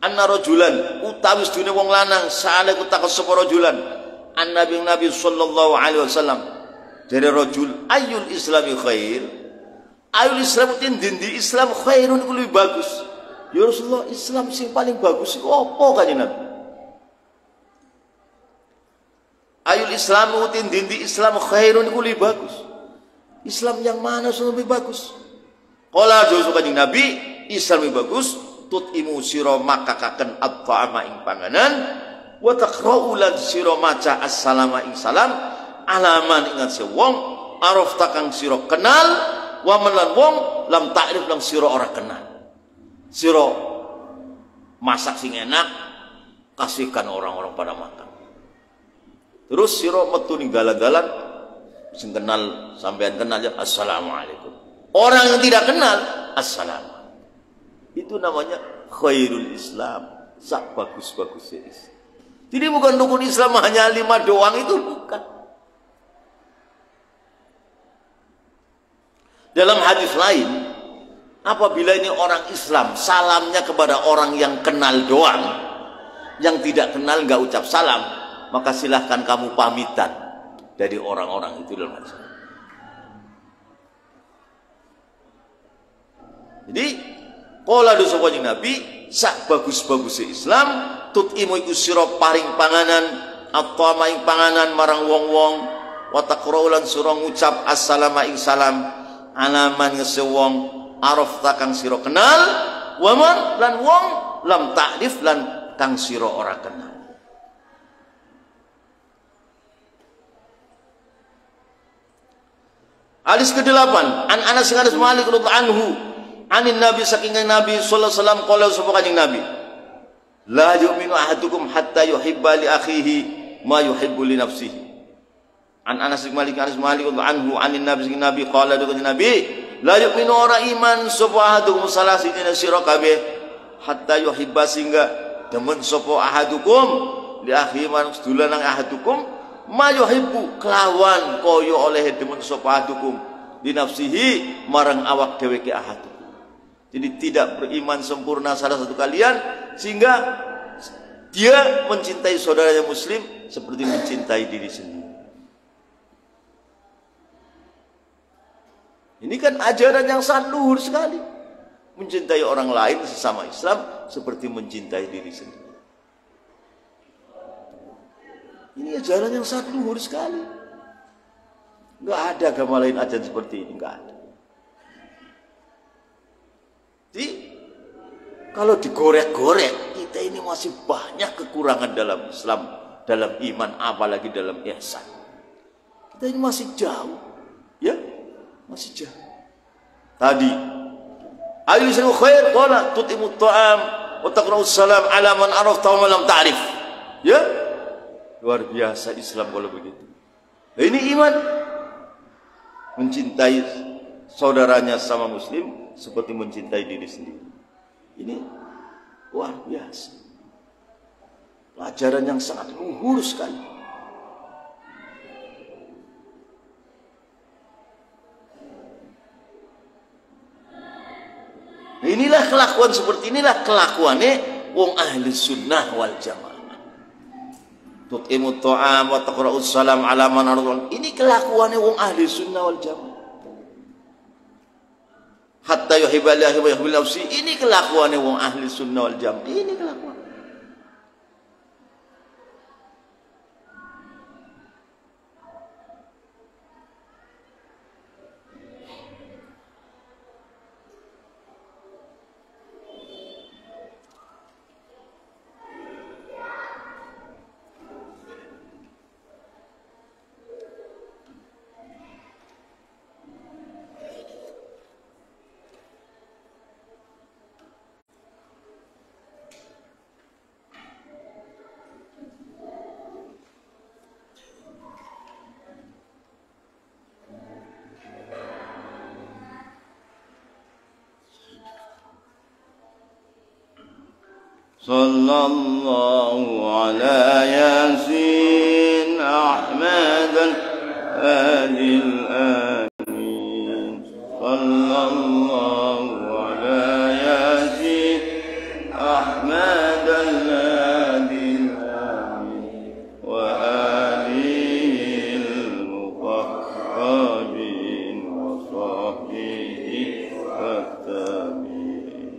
anna rajulan utawi sedune wong lanang saale ku takon sapa rajulan annabi sallallahu alaihi wasallam dari rajul ayul islami khair. Ayul islam di Islam khairun itu lebih bagus. Ya Rasulullah, Islam sing paling bagus itu apa kanjeng Nabi? Ayul islam di Islam khairun itu lebih bagus. Islam yang mana yang lebih bagus? Qala jauh kanjeng Nabi, Islam lebih bagus tutimu sira makakaken at-ta'ama ing panganan wa taqra'u lan sira maca assalamu ing salam alaman ingat si wong araf takang siro kenal wa melan wong lam ta'rif lang siro ora kenal. Siro masak sing enak kasihkan orang-orang pada makan. Terus siro metu ning galan-galan sing kenal sampean kenal ya assalamualaikum. Orang yang tidak kenal assalamu. Itu namanya khairul Islam, sak bagus-bagusnya Islam. Jadi bukan rukun Islam hanya 5 doang, itu bukan. Dalam hadis lain, apabila ini orang Islam salamnya kepada orang yang kenal doang, yang tidak kenal nggak ucap salam, maka silahkan kamu pamitan dari orang-orang itu dalam hadis. Jadi pola dosa kanjeng Nabi sak bagus-bagusnya Islam tut'imu iku sira paring panganan at-ta'ama ing panganan marang wong-wong wa taqra'u lan sira ngucap assalamu ing salam alaman ngese wong arafta kang sira kenal wa man lan wong lam ta'rif lan kang sira ora kenal. Hadis ke-8 an Anas bin Malik radhiyallahu anhu anin Nabi saking Nabi sallallahu alaihi wasallam qala sapa kanjeng Nabi la yu'minu ahadukum hatta yuhibba li akhihi ma yuhibbu li nafsihi. An Anas bin Malik radhiyallahu anhu anin Nabi saking Nabi qala kanjeng Nabi la yu'minu ora iman sapa ahadukum salah sidina sira kabeh hatta yuhibba singga demen sapa ahadukum li akhihi man sedulur nang ahadukum ma yuhibbu kelawan kaya oleh demen sapa ahadukum di nafsihi marang awak dheweke ahadukum. Jadi tidak beriman sempurna salah satu kalian sehingga dia mencintai saudaranya muslim seperti mencintai diri sendiri. Ini kan ajaran yang sangat luhur sekali. Mencintai orang lain sesama Islam seperti mencintai diri sendiri. Ini ajaran yang sangat luhur sekali. Enggak ada agama lain ajaran seperti ini, enggak ada. Jadi kalau digorek-gorek, kita ini masih banyak kekurangan dalam Islam, dalam iman, apalagi dalam ihsan. Kita ini masih jauh, ya, masih jauh. Tadi, ayu sanu khair qala tut'imut ta'am wa taqra'us salam ala man arafta wa lam ta'rif. Ya, luar biasa Islam kalau begitu. Nah, ini iman, mencintai saudaranya sama muslim seperti mencintai diri sendiri. Ini luar biasa. Pelajaran yang sangat luhur sekali. Nah, inilah kelakuan seperti inilah kelakuannya wong ahli sunnah wal jamaah. Tut'imut ta'am wa taqra'us salam ala man arad. Ini kelakuannya wong ahli sunnah wal jamaah. Hatta yuhibba li akhihi wa yuhibbu li nafsihi. Ini kelakuannya wong ahli sunnah wal jamaah. Ini kelakuan. Sallallahu ala Yasin Ahmad al-Adil Amin. Sallallahu ala Yasin Ahmad al-Adil Amin wa alil muqarrabin wa sahbihi wa tabi'in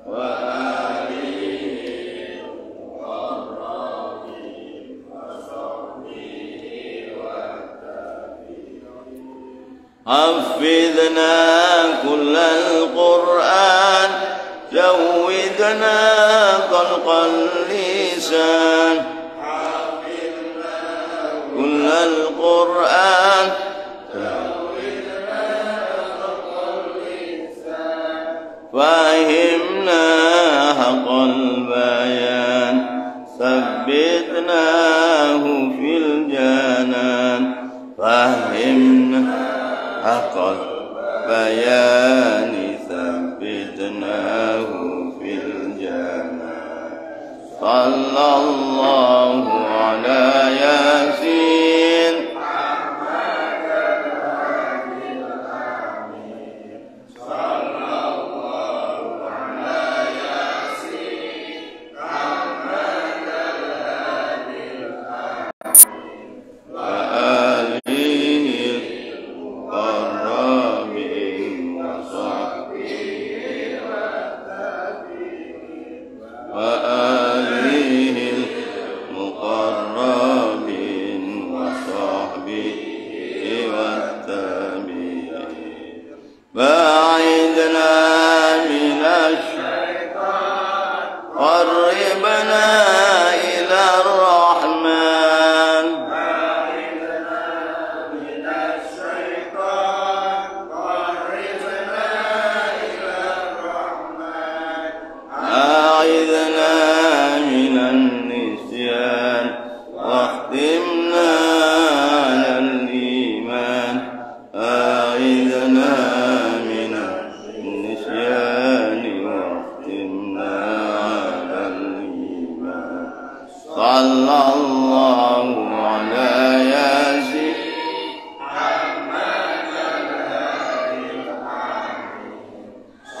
wa حفظنا كل القرآن جودنا خلق اللسان كل القرآن فهمنا حق البيان ثبتناه في الجنان فهمنا حق البيان ثبتناه في الجنة صلى الله على ياسين صلى الله على ياسين محمد الهادي وآله وآله باعدنا من الشيطان قربنا إلى الرحمن باعدنا من الشيطان قربنا إلى الرحمن أعذنا من النسيان واختمنا على الإيمان أعذنا من النسيان واختمنا على الإيمان صلى الله على ياسين محمد الهادي الحميد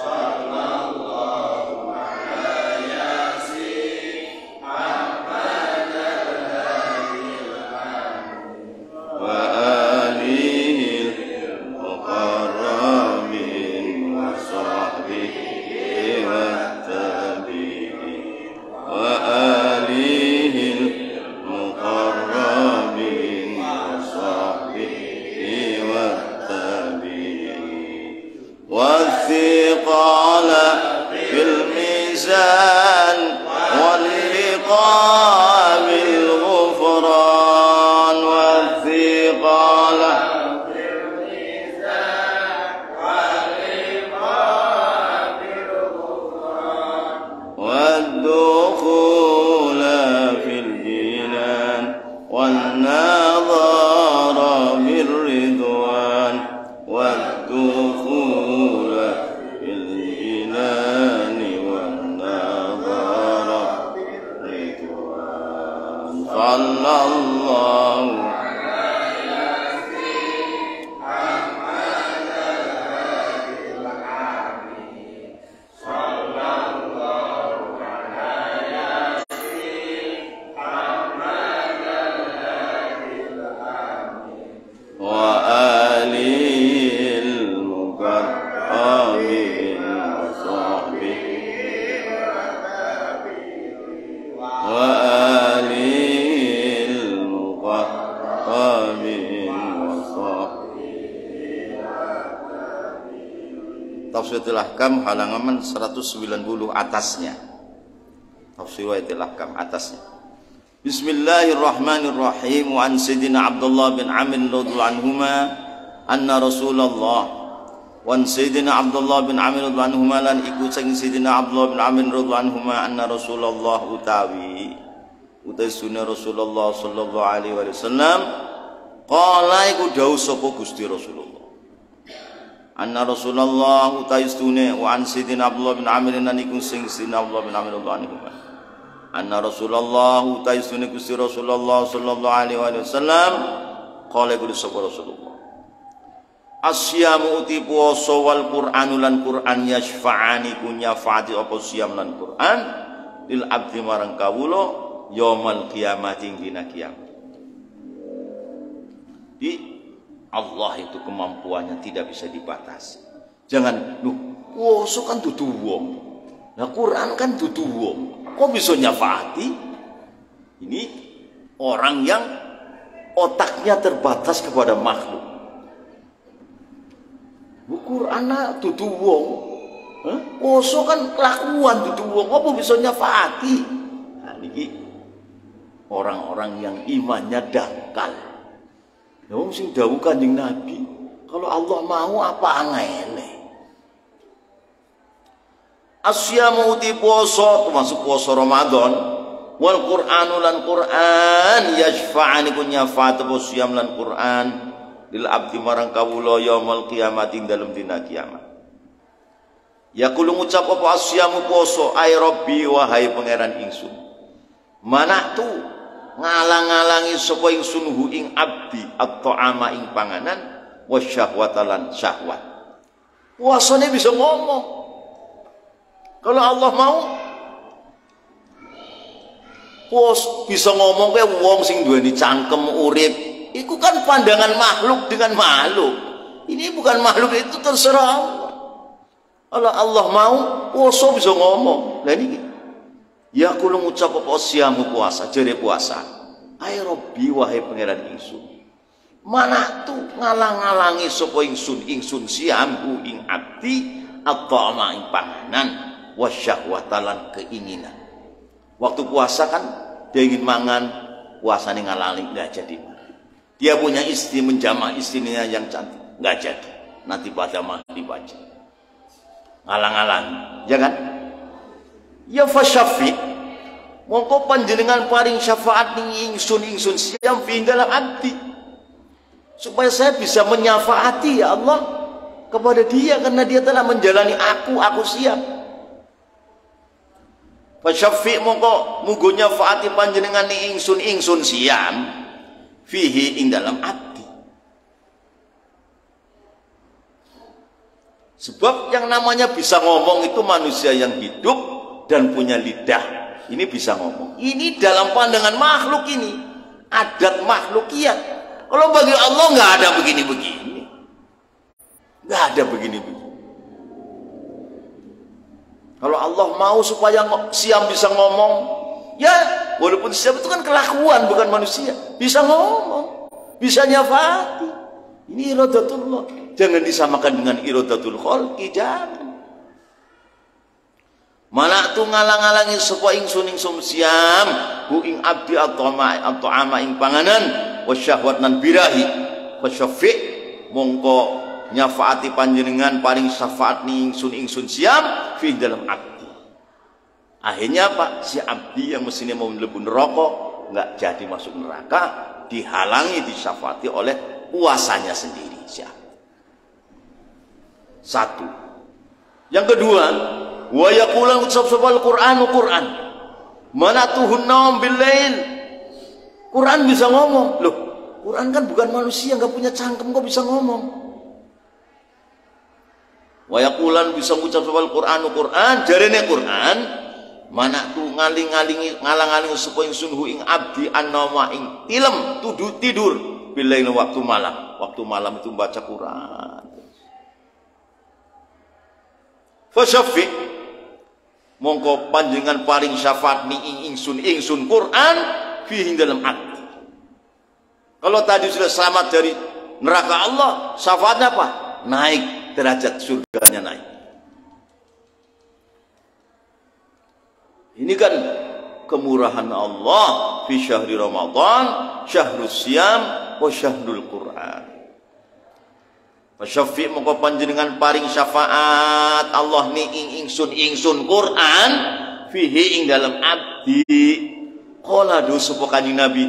صلى الله على ياسين محمد الهادي الحميد وآله المقربين وصحبه والتابعين وآله المقربين وصحبه والتابعين والثقال في الميزان واللقاء بالغفران والثقال في الميزان واللقاء بالغفران والدخول في الجنان والنظر بالرضوان والدخول في الجنان والنظر بالرضوان صلى الله وآله المكرمين وصحبه وآله المكرمين وصحبه. Tafsirul Ahkam halaman 190 atasnya. Tafsirul Ahkam atasnya. Bismillahirrahmanirrahim. Wa an Sayyidina Abdullah bin Amr radhiyallahu anhuma anna Rasulullah wa an Sayyidina Abdullah bin Amr radhiyallahu anhuma lan iku saking Sayyidina Abdullah bin Amr radhiyallahu anhuma anna Rasulullah utawi sunah Rasulullah sallallahu alaihi wasallam qala iku dawuh sapa Gusti Rasulullah anna Rasulullah utawi sunah wa an Sayyidina Abdullah bin Amr lan iku sing Sayyidina Abdullah bin Amr radhiyallahu anhuma anna Rasulullah utai sunni Gusti Rasulullah sallallahu alaihi wasallam qala iku sapa Rasulullah asyamu uti puasa wal Qur'an lan Qur'an yashfa'ani ku nyafaati apa siam lan Qur'an lil abdi marang kawula yaumul kiamat ing dina kiamat. Di Allah itu kemampuannya tidak bisa dibatasi. Jangan puasa kan dudu wong. Nah Quran kan dudu wong. Kok bisa nyafaati? Ini orang yang otaknya terbatas kepada makhluk. Quran dudu wong. Poso kan kelakuan dudu wong. Apa bisa nyafaati? Nah niki orang-orang yang imannya dangkal. Ya wong sing dawuh Kanjeng Nabi, kalau Allah mau apa angele. Asyamu uti poso termasuk poso Ramadan wal Qur'anu lan Qur'an yashfa'ani kun nyafaat posyam lan Qur'an lil abdi marang kawula yaumul kiamat ing dalem dina kiamat. Ya kulo ngucap apa asyamu poso ay Rabbi wahai pangeran ingsun. Manatu ngalang-alangi sapa ingsun hu ing abdi at-ta'ama ing panganan wasyahwata lan syahwat. Puasane bisa ngomong. Kalau Allah mau bisa ngomong kayak wong sing duweni cangkem urip, itu kan pandangan makhluk dengan makhluk. Ini bukan makhluk, itu terserah Allah. Kalau Allah mau puasa bisa ngomong. Lah ini ya kulo ngucap apa siamu puasa, jere puasa. Ai Rabbi wahai pangeran ingsun. Mana tu ngalang-ngalangi sapa ingsun siam hu ing abdi at-ta'ama ing panganan wasyahwatalan keinginan. Waktu puasa kan dia ingin mangan, puasanya ngalangi nggak jadi. Dia punya istri, menjamah istrinya yang cantik, nggak jadi. Nanti pada mandi baca ngalang-ngalangi, ya kan? Ya fasyafi mongko panjenengan paring syafaat ning ingsun siam fi dalam abdi, supaya saya bisa menyafaati ya Allah kepada dia, karena dia telah menjalani aku siap. Fasyafi mongko mugo nyafaati panjenengan ning ingsun siam fihi ing dalam abdi. Sebab yang namanya bisa ngomong itu manusia yang hidup dan punya lidah. Ini bisa ngomong. Ini dalam pandangan makhluk ini. Adat makhlukiat. Kalau bagi Allah nggak ada begini-begini. Nggak ada begini-begini. Kalau Allah mau supaya siam bisa ngomong, ya walaupun siam itu kan kelakuan bukan manusia. Bisa ngomong. Bisa nyafati. Ini iradatullah. Jangan disamakan dengan iradatul khalqi, jangan. Mana tu ngalang-alangi sapa ingsun siam hu ing abdi at'ama ing panganan wasyahwat nan birahi wasyafi mongko nyafaati panjenengan paling syafaat ning ingsun siam fi dalam abdi. Akhirnya apa? Si abdi yang mestinya mau mlebu neraka enggak jadi masuk neraka, dihalangi disyafaati oleh puasanya sendiri. Siap. Satu. Yang kedua, wa yaqulan utsab-sabal Qur'an. Manatuhun naum bil lail. Quran bisa ngomong. Loh, Quran kan bukan manusia, enggak punya cangkem kok bisa ngomong. Wa yaqulan bisa ngucap sabal Qur'an jarene Quran manatu ngalang-alingi supaya ingsun hu ing abdi annama ing tilem tidur bil lail waktu malam. Waktu malam itu baca Quran. Fasyafi mongko panjenengan paring syafaat ni ingsun Quran fihi dalam abdi. Kalau tadi sudah selamat dari neraka Allah, syafaatnya apa? Naik derajat surganya, naik. Ini kan kemurahan Allah fi syahri Ramadan, syahrus siyam wa syahrul Quran. Fasyafi mongko panjenengan paring syafaat Allah ni ingsun Quran fihi ing dalam abdi. Qala do sapa kanjeng Nabi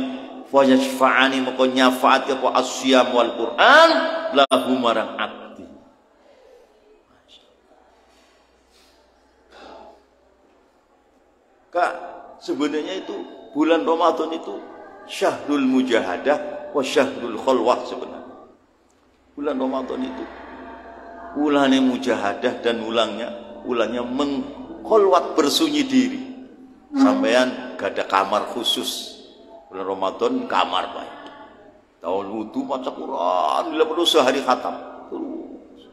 fa yashfa'ani mongko nyafaat apa asyam wal Quran lahu marang abdi. Kak, sebenarnya itu bulan Ramadan itu syahrul mujahadah wa syahrul khalwah sebenarnya. Bulan Ramadan itu bulannya mujahadah dan ulangnya mengkolwat bersunyi diri. Sampean gak ada kamar khusus. Bulan Ramadan kamar baik. Tahun wudu maca Quran, bila perlu sehari khatam. Terus.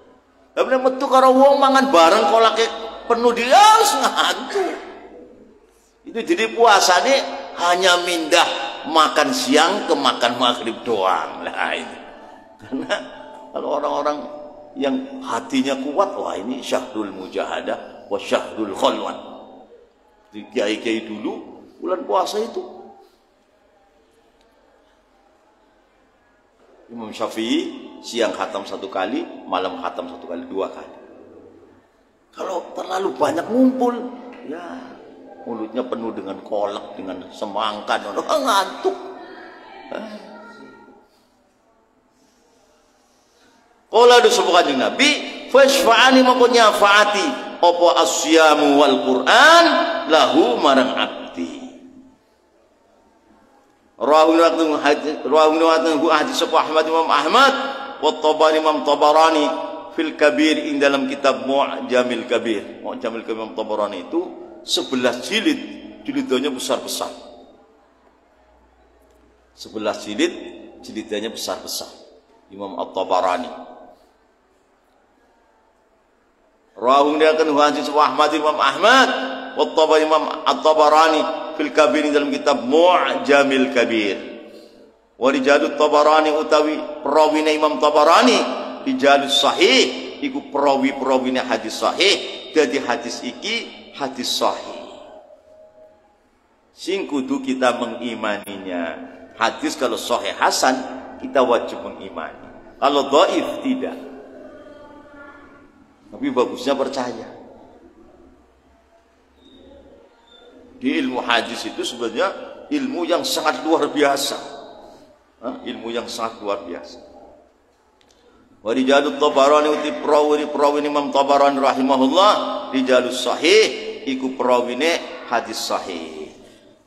Tapi metu karo wong mangan bareng kolake penuh dia ngantuk. Itu jadi puasane hanya mindah makan siang ke makan maghrib doang. Lah ini. Karena kalau orang-orang yang hatinya kuat, wah ini syahrul mujahadah wa syahrul khalwat. Di kiai-kiai dulu bulan puasa itu Imam Syafi'i siang khatam 1 kali, malam khatam 1 kali, 2 kali. Kalau terlalu banyak ngumpul, ya mulutnya penuh dengan kolak, dengan semangka, ngantuk. Qala do sapa kanjeng Nabi, fashfa'ani mongko nyafaati apa asyamu wal Quran lahu marang abdi. Rawahu hadis sapa Ahmad Imam Ahmad wa Tabarani Imam Tabarani fil Kabir ing dalam kitab Mu'jamil Kabir. Mu'jamil Kabir Imam Tabarani itu 11 jilid, jilidnya besar-besar. 11 jilid, jilidnya besar-besar. Imam At-Tabarani. Rawahu dia akan hadis Ahmad Imam Ahmad wa Imam At-Tabarani fil Kabir dalam kitab Mu'jamil Kabir. Wa rijalut Tabarani utawi perawine Imam Tabarani rijalus sahih iku perawi-perawine hadis sahih. Jadi hadis iki hadis sahih sing kudu kita mengimaninya. Hadis kalau sahih hasan kita wajib mengimani, kalau dhaif tidak. Tapi bagusnya percaya. Di ilmu hadis itu sebenarnya ilmu yang sangat luar biasa. Ilmu yang sangat luar biasa. Wa rijalut Tabarani uti perawi Imam Tabarani rahimahullah rijalus sahih iku perawine hadis sahih.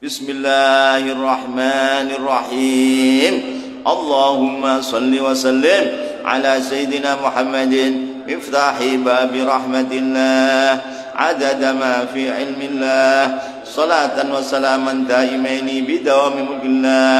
Bismillahirrahmanirrahim. Allahumma salli wa sallim ala sayyidina Muhammadin miftahi babi rahmatillah adada ma fi ilmillah salatan wa salaman daimaini bidawami mulkillah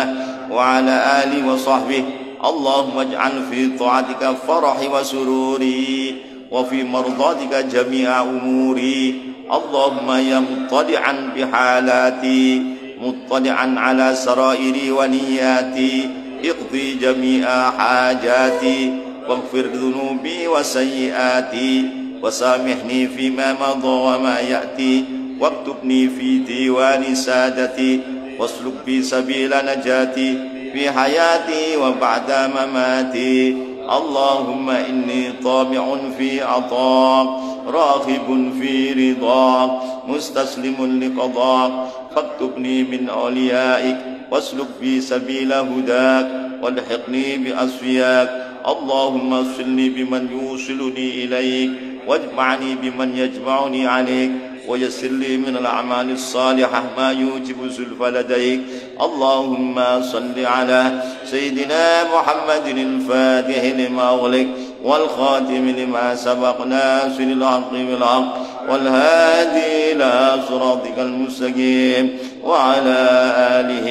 wa ala alihi wa sahbihi. Allahumma ij'al fi ta'atika farahi wa sururi wa fi mardatika jami'a umuri. Allahumma ya muttali'an bihalati muttali'an ala sarairi wa niyati iqdi jami'a hajati waghfir dhunubi wa sayyiati wa samihni fima madha wa ma ya'ti waktubni fi diwani sadati wasluk bi sabila najati fi hayati wa ba'da mamati. Allahumma inni tabi'un fi ataq raghibun fi ridaq mustaslimun liqadak faktubni min awliyaik wasluk bi sabila hudak walhiqni bi asfiyak. Allahumma silni biman yusiluni ilaik wajma'ni biman yajma'uni alaik ويسر لي من الأعمال الصالحة ما يوجب زلفى لديك. اللهم صل على سيدنا محمد الفاتح لما أغلق والخاتم لما سبق ناصر الحق بالحق والهادي إلى صراطك المستقيم وعلى آله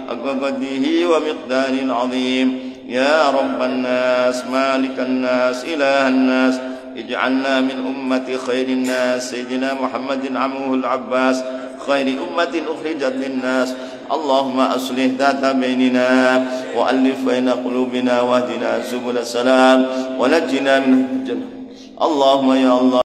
حق قدره ومقداره العظيم. يا رب الناس مالك الناس إله الناس اجعلنا من أمة خير الناس سيدنا محمد عمه العباس خير أمة أخرجت للناس. اللهم أصلح ذات بيننا وألف بين قلوبنا واهدنا سبل السلام ونجنا من الجنة. اللهم يا الله